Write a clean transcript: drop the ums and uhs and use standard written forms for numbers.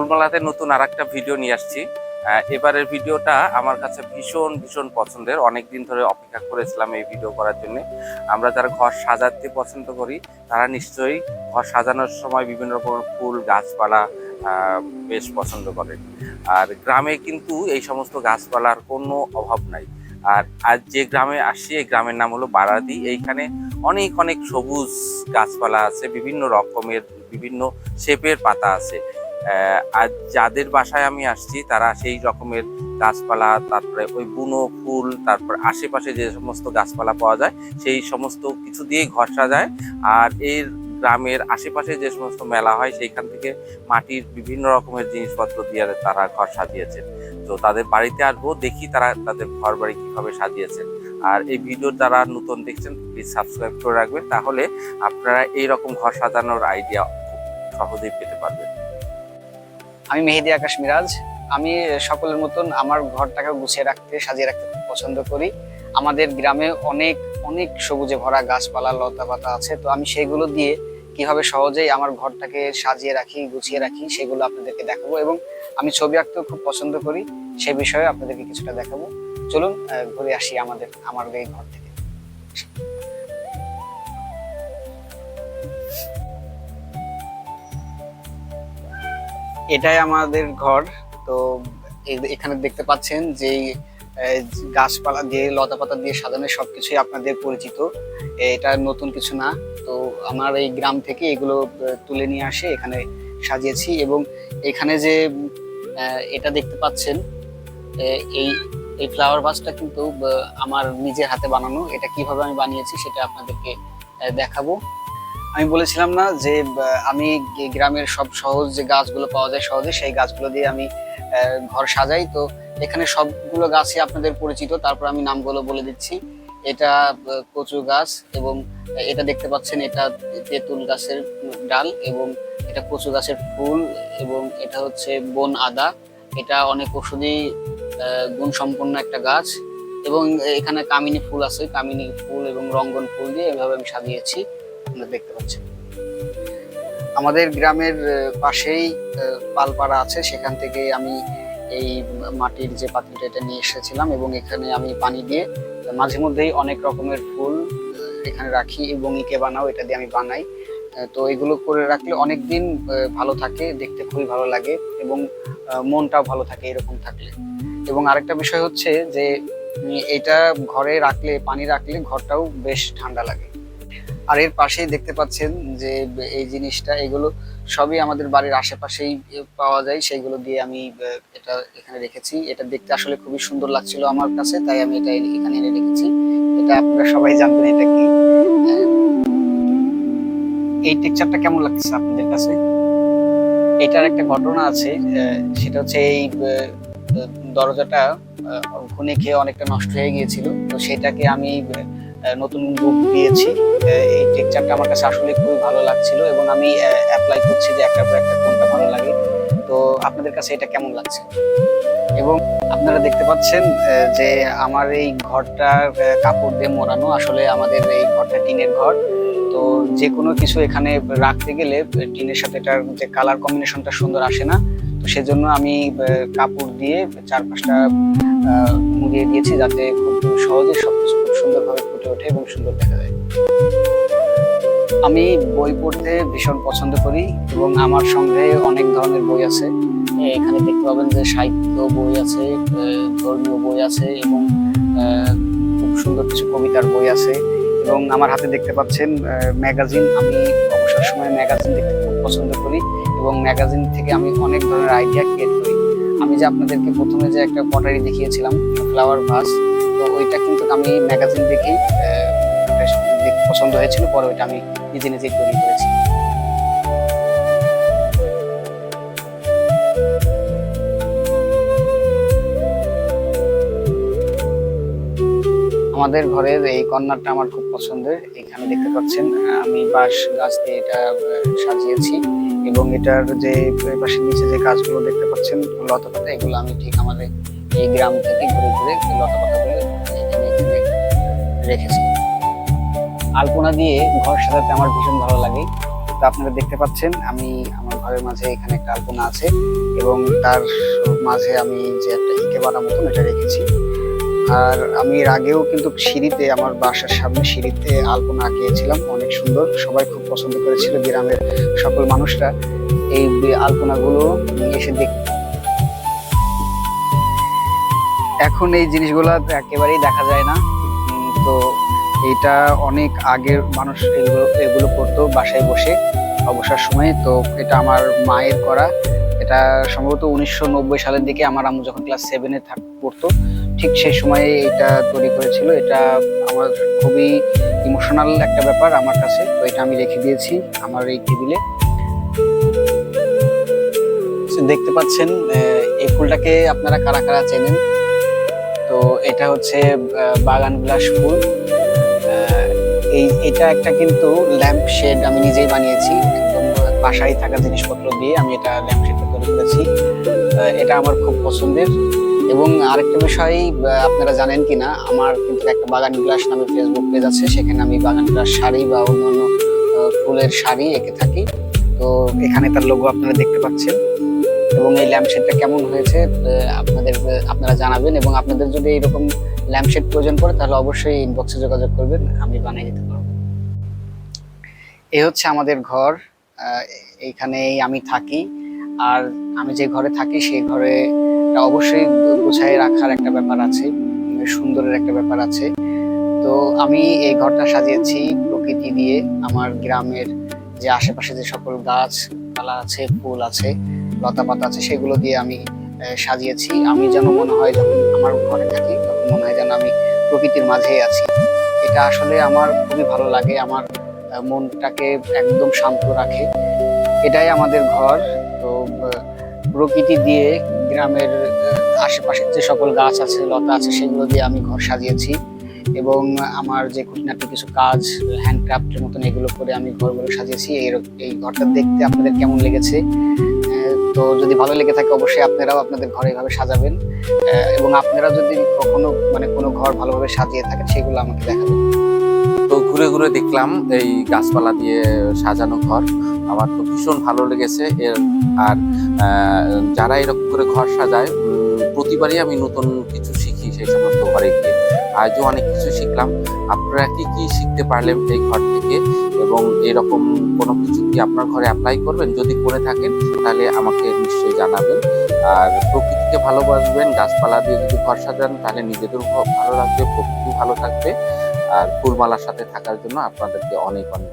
ফুলমালাতে নতুন আরেকটা ভিডিও নিয়ে আসছি। এবারের ভিডিওটা আমার কাছে ভীষণ ভীষণ পছন্দের। অনেকদিন ধরে অপেক্ষা করেছিলাম এই ভিডিও করার জন্য। আমরা যারা ঘর সাজাতে পছন্দ করি তারা নিশ্চয়ই ঘর সাজানোর সময় বিভিন্ন রকমের ফুল গাছপালা বেশ পছন্দ করে। আর গ্রামে কিন্তু এই সমস্ত গাছপালার কোনো অভাব নাই। আর আজ যে গ্রামে আসছি এই গ্রামের নাম হলো বারাদি। এইখানে অনেক অনেক সবুজ গাছপালা আছে, বিভিন্ন রকমের বিভিন্ন শেপের পাতা আছে। আর যাদের বাসায় আমি আসছি তারা সেই রকমের গাছপালা, তারপরে ওই বুনো ফুল, তারপর আশেপাশে যে সমস্ত গাছপালা পাওয়া যায় সেই সমস্ত কিছু দিয়েই ঘর সাজায়। আর এই গ্রামের আশেপাশে যে সমস্ত মেলা হয় সেইখান থেকে মাটির বিভিন্ন রকমের জিনিসপত্র দিয়ে তারা ঘর সাজিয়েছে। তো তাদের বাড়িতে আসবো, দেখি তারা তাদের ঘর বাড়ি কিভাবে সাজিয়েছেন। আর এই ভিডিও যারা নতুন দেখছেন প্লিজ সাবস্ক্রাইব করে রাখবেন, তাহলে আপনারা এইরকম ঘর সাজানোর আইডিয়া সহজেই পেতে পারবেন। আমি মেহেদি আকাশ মিরাজ। আমি সকলের মতন আমার ঘরটাকে গুছিয়ে রাখতে, সাজিয়ে রাখতে পছন্দ করি। আমাদের গ্রামে অনেক অনেক সবুজে ভরা গাছপালা লতা পাতা আছে। তো আমি সেগুলো দিয়ে কিভাবে সহজেই আমার ঘরটাকে সাজিয়ে রাখি, গুছিয়ে রাখি, সেগুলো আপনাদেরকে দেখাবো। এবং আমি ছবি আঁকতেও খুব পছন্দ করি, সে বিষয়ে আপনাদেরকে কিছুটা দেখাবো। চলুন ঘুরে আসি আমার এই ঘর থেকে। এটাই আমাদের ঘর। তো এখানে দেখতে পাচ্ছেন যে গাছপালা দিয়ে, লতা পাতা দিয়ে সাজানো সবকিছুই আপনাদের পরিচিত, এটা নতুন কিছু না। তো আমার এই গ্রাম থেকে এগুলো তুলে নিয়ে আসে এখানে সাজিয়েছি। এবং এখানে যে এটা দেখতে পাচ্ছেন, এই এই ফ্লাওয়ার ভাসটা কিন্তু আমার নিজের হাতে বানানো। এটা কিভাবে আমি বানিয়েছি সেটা আপনাদেরকে দেখাবো। আমি বলেছিলাম না যে আমি গ্রামের সব সহজ যে গাছগুলো পাওয়া যায় সহজে, সেই গাছগুলো দিয়ে আমি ঘর সাজাই। তো এখানে সবগুলো গাছই আপনাদের পরিচিত, তারপর আমি নামগুলো বলে দিচ্ছি। এটা কচু গাছ, এবং এটা দেখতে পাচ্ছেন এটা তেঁতুল গাছের ডাল, এবং এটা কচু গাছের ফুল, এবং এটা হচ্ছে বন আদা। এটা অনেক ঔষধি গুণ সম্পন্ন একটা গাছ। এবং এখানে কামিনী ফুল আছে, কামিনী ফুল এবং রঙ্গন ফুল দিয়ে এভাবে আমি সাজিয়েছি, দেখতে পাচ্ছেন। আমাদের গ্রামের পাশেই পালপাড়া আছে, সেখান থেকে আমি এই মাটির যে পাতিলটা এটা নিয়ে এসেছিলাম, এবং এখানে আমি পানি দিয়ে মাঝে মধ্যেই অনেক রকমের ফুল এখানে রাখি, এবং ইকে বানাও, এটা দিয়ে আমি বানাই। তো এগুলো করে রাখলে অনেক দিন ভালো থাকে, দেখতে খুবই ভালো লাগে, এবং মনটাও ভালো থাকে এরকম থাকলে। এবং আরেকটা বিষয় হচ্ছে যে এটা ঘরে রাখলে, পানি রাখলে ঘরটাও বেশ ঠান্ডা লাগে। আর এর পাশেই দেখতে পাচ্ছেন যে এই জিনিসটা, এগুলো সবই আমাদের বাড়ির আশেপাশেই পাওয়া যায়, সেইগুলো দিয়ে আমি এটা এখানে রেখেছি। এটা দেখতে আসলে খুবই সুন্দর লাগছিল আমার কাছে, তাই আমি এটা এখানে এনে রেখেছি। এটা আপনারা সবাই জানবেন এটা কি। এই টেক্সচারটা কেমন লাগছে আপনাদের কাছে? এটার একটা ঘটনা আছে, সেটা হচ্ছে এই দরজাটা ঘুনে খেয়ে অনেকটা নষ্ট হয়ে গিয়েছিল। তো সেটাকে আমি নতুন রূপ দিয়েছি। এই টেক্সচারটা আমার কাছে আসলে খুবই ভালো লাগছিল, এবং আমি অ্যাপ্লাই করছি যে একটার পর একটা কোনটা ভালো লাগে। তো আপনাদের কাছে এটা কেমন লাগছে? এবং আপনারা দেখতে পাচ্ছেন যে আমার এই ঘরটা কাপড় দিয়ে মোড়ানো। আসলে আমাদের এই ঘরটা টিনের ঘর। তো যে কোনো কিছু এখানে রাখতে গেলে টিনের সাথে এটার যে কালার কম্বিনেশনটা সুন্দর আসে না। তো সেজন্য আমি কাপড় দিয়ে চারপাশটা মুড়িয়ে দিয়েছি, যাতে খুব সহজে সবকিছু খুব সুন্দরভাবে ফুটে ওঠে এবং সুন্দর দেখা যায়। আমি বই পড়তে ভীষণ পছন্দ করি, এবং আমার সংগ্রহে অনেক ধরনের বই আছে। এখানে দেখতে পাবেন যে সাহিত্য বই আছে, ধর্মীয় বই আছে, এবং খুব সুন্দর কিছু কবিতার বই আছে। এবং আমার হাতে দেখতে পাচ্ছেন ম্যাগাজিন। আমি অবসর সময় ম্যাগাজিন দেখতে খুব পছন্দ করি, এবং ম্যাগাজিন থেকে আমি অনেক ধরনের আইডিয়া ক্রিয়েট করি। আমি যে আপনাদেরকে প্রথমে যে একটা পটারি দেখিয়েছিলাম, ফ্লাওয়ার ভাস, তো ওইটা কিন্তু আমি ম্যাগাজিন দেখেই পছন্দ হয়েছিল, পরে ওইটা আমি নিজে নিজেই তৈরি করেছি। আমাদের ঘরের এই কর্নারটা আমার খুব পছন্দের। এখানে দেখতে পাচ্ছেন আমি বাঁশ গাছ দিয়ে এটা সাজিয়েছি, এবং এটার যে পাশের নিচে যে গাছগুলো দেখতে পাচ্ছেন লতা পাতা, এগুলো আমি ঠিক আমাদের এই গ্রাম থেকে ঘুরে ঘুরে লতা পাতাগুলো এখানে এখানে রেখেছি। আলপনা দিয়ে ঘর সাজাতে আমার ভীষণ ভালো লাগে। তো আপনারা দেখতে পাচ্ছেন আমি আমার ঘরের মাঝে এখানে একটা আলপনা আছে এবং তার মাঝে আমি যে একটা ইকেবানা মতন এটা রেখেছি। আর আমি এর আগেও কিন্তু সিঁড়িতে, আমার বাসার সামনে সিঁড়িতে আলপনা আঁকিয়েছিলাম, অনেক সুন্দর, সবাই খুব পছন্দ করেছিল। গ্রামের সকল মানুষরা এই আলপনাগুলো এসে দেখ, এখন এই জিনিসগুলো একেবারেই দেখা যায় না। তো এটা অনেক আগের মানুষ এগুলো এগুলো করতো বাসায় বসে অবসর সময়ে। তো এটা আমার মায়ের করা, এটা সম্ভবত 1990 সালের দিকে আমার আম্মু যখন ক্লাস 7-এ পড়তো ঠিক সেই সময়ে এটা তৈরি করেছিল। এটা আমার খুবই ইমোশনাল একটা ব্যাপার আমার কাছে। তো এটা আমি রেখে দিয়েছি আমার এই টেবিলে। দেখতে পাচ্ছেন এই ফুলটাকে আপনারা কারা কারা চেনেন? তো এটা হচ্ছে বাগান বিলাস ফুল। এটা একটা কিন্তু ল্যাম্প শেড আমি নিজেই বানিয়েছি, একদম বাসায় থাকা জিনিসপত্র দিয়ে আমি এটা ল্যাম্প শেডটা তৈরি করেছি। এটা আমার খুব পছন্দের। এবং আরেকটা বিষয় আপনারা জানেন কিনা, আমার কিন্তু একটা বাগান বিলাস নামে ফেসবুক পেজ আছে, সেখানে আমি বাগান বিলাস শাড়ি বা অন্যান্য ফুলের শাড়ি এঁকে থাকি। তো এখানে তার লোগো আপনারা দেখতে পাচ্ছেন। এবং এই ল্যাম্পশেডটা কেমন হয়েছে আপনারা জানাবেন, এবং আপনাদের যদি এরকম ল্যাম্পশেড প্রয়োজন পড়ে তাহলে অবশ্যই ইনবক্সে যোগাযোগ করবেন, আমি বানিয়ে দিতে পারবো। এই হচ্ছে আমাদের ঘর, এইখানেই আমি থাকি। আর আমি যে ঘরে থাকি সেই ঘরে অবশ্যই গুছাই রাখার একটা ব্যাপার আছে, সুন্দরের একটা ব্যাপার আছে। তো আমি এই ঘরটা সাজিয়েছি প্রকৃতি দিয়ে, আমার গ্রামের যে আশেপাশে যে সকল গাছপালা আছে, ফুল আছে, লতা পাতা আছে, সেগুলো দিয়ে আমি সাজিয়েছি। আমি যেন মনে হয় যখন আমার ঘরে থাকি তখন মনে হয় যেন আমি প্রকৃতির মাঝেই আছি। এটা আসলে আমার খুবই ভালো লাগে, আমার মনটাকে একদম শান্ত রাখে। এটাই আমাদের ঘর। তো প্রকৃতি দিয়ে, গ্রামের আশেপাশে যে সকল গাছ আছে, লতা আছে, সেগুলো দিয়ে আমি ঘর সাজিয়েছি। এবং আমার যে খুঁটিনাটি কিছু কাজ, হ্যান্ডক্রাফটের মতন, এগুলো করে আমি ঘরগুলো সাজিয়েছি। এই ঘরটা দেখতে আপনাদের কেমন লেগেছে? তো যদি ভালো লেগে থাকে অবশ্যই আপনারাও আপনাদের ঘরে এভাবে সাজাবেন। এবং আপনারা যদি কখনো কোনো ঘর ভালোভাবে সাজিয়ে থাকেন সেগুলো আমাকে দেখাবেন। তো ঘুরে ঘুরে দেখলাম এই গাছপালা দিয়ে সাজানো ঘর, আমার তো ভীষণ ভালো লেগেছে। আর যারা এরকম করে ঘর সাজায়, প্রতিবারই আমি নতুন কিছু শিখি সেই সমস্ত ঘরে গিয়ে। আজও অনেক কিছু শিখলাম। আপনারা কি কি শিখতে পারলেন এই ঘর থেকে, এবং এরকম কোনো কিছু কি আপনার ঘরে অ্যাপ্লাই করবেন? যদি করে থাকেন তাহলে আমাকে নিশ্চয়ই জানাবেন। আর প্রকৃতিকে ভালোবাসবেন, গাছপালা দিয়ে যদি ঘর সাজান তাহলে নিজেদের ভালো লাগবে, প্রকৃতি ভালো থাকবে। আর ফুলমালার সাথে থাকার জন্য আপনাদেরকে অনেক অনেক